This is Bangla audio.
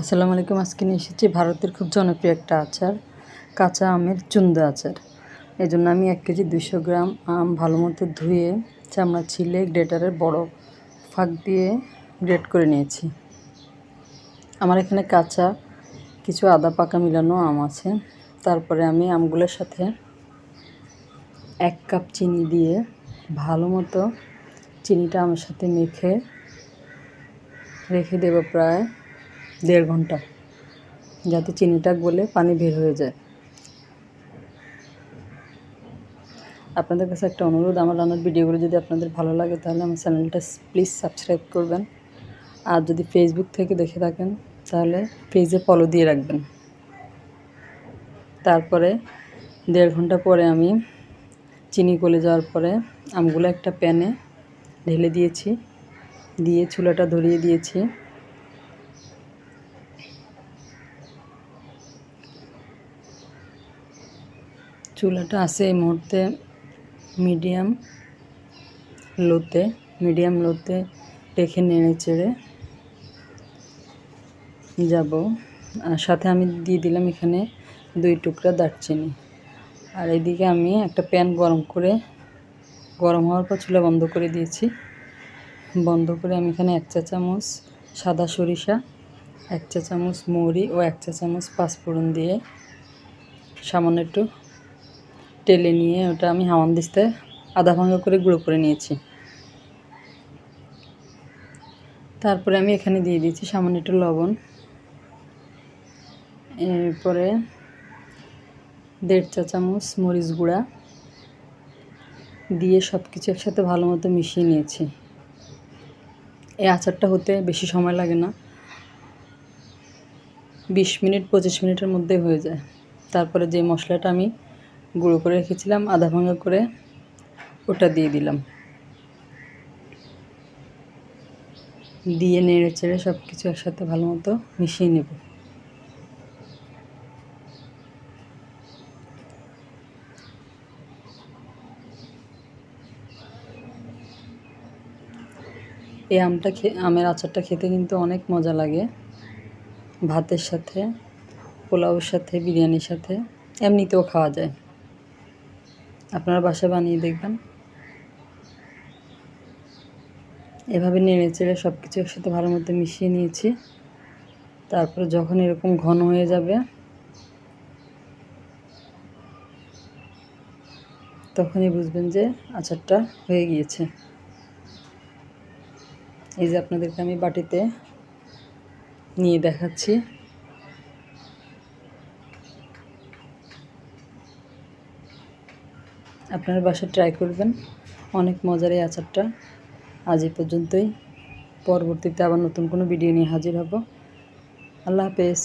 আসসালামু আলাইকুম। আজকে নিয়ে এসেছি ভারতের খুব জনপ্রিয় একটা আচার, কাঁচা আমের চুন্দা আচার। এই জন্য আমি 1 কেজি 200 গ্রাম আম ভালো মতো ধুয়ে চামড়া ছিলে গ্রেটারের বড় ফাঁক দিয়ে গ্রেট করে নিয়েছি। আমার এখানে কাঁচা কিছু আদা পাকা মিলানো আম আছে। তারপরে আমি আমগুলোর সাথে 1 কাপ চিনি দিয়ে ভালো মতো চিনিটা আমের সাথে মেখে রেখে দেব প্রায় 1.5 ঘন্টা, যাতে চিনিটা গলে পানি বের হয়ে যায়। আপনাদের কাছে একটা অনুরোধ, আমার রান্নার ভিডিওগুলো যদি আপনাদের ভালো লাগে তাহলে আমার চ্যানেলটা প্লিজ সাবস্ক্রাইব করবেন। আর যদি ফেসবুক থেকে দেখে থাকেন তাহলে পেজে ফলো দিয়ে রাখবেন। তারপরে 1.5 ঘন্টা পরে আমি চিনি গলে যাওয়ার পরে আমগুলো একটা প্যানে ঢেলে দিয়েছি, দিয়ে চুলাটা ধরিয়ে দিয়েছি। চুলাটা আছে এই মুহূর্তে মিডিয়াম লোতে রেখে নেড়ে চেড়ে যাব। আর সাথে আমি দিয়ে দিলাম এখানে 2 টুকরা দারচিনি। আর এদিকে আমি একটা প্যান গরম হওয়ার পর চুলা বন্ধ করে দিয়েছি। বন্ধ করে আমি এখানে 1 চা চামচ সাদা সরিষা, 1 চা চামচ মৌরি ও 1 চা চামচ পাঁচফোড়ন দিয়ে সামান্য একটু টেলে নিয়ে ওটা আমি হামানদিস্তে আধা ভাঙা করে গুঁড়ো করে নিয়েছি। তারপরে আমি এখানে দিয়ে দিয়েছি সামান্য একটু লবণ। এরপরে 1.5 চা চামচ মরিচ গুঁড়া দিয়ে সব কিছু একসাথে ভালো মতো মিশিয়ে নিয়েছি। এই আচারটা হতে বেশি সময় লাগে না, 20 মিনিট 25 মিনিটের মধ্যে হয়ে যায়। তারপরে যে মশলাটা আমি গুঁড়ো করে রেখেছিলাম আধা ভাঙা করে, ওটা দিয়ে দিলাম। দিয়ে নেড়ে চেড়ে সব কিছু একসাথে ভালো মতো মিশিয়ে নেব। এই আমের আচারটা খেতে কিন্তু অনেক মজা লাগে, ভাতের সাথে, পোলাওর সাথে, বিরিয়ানির সাথে, এমনিতেও খাওয়া যায়। আপনারা বাসায় বানিয়ে দেখবেন। এভাবে নেড়ে চেড়ে সব কিছু একসাথে ভালো মতো মিশিয়ে নিয়েছি। তারপরে যখন এরকম ঘন হয়ে যাবে তখনই বুঝবেন যে আচারটা হয়ে গিয়েছে। এই যে আপনাদেরকে আমি বাটিতে নিয়ে দেখাচ্ছি। আপনারা বাসায় ট্রাই করবেন, অনেক মজার এই আচারটা। আজ এই পর্যন্তই, পরবর্তীতে আবার নতুন কোনো ভিডিও নিয়ে হাজির হব। আল্লাহ হাফেজ।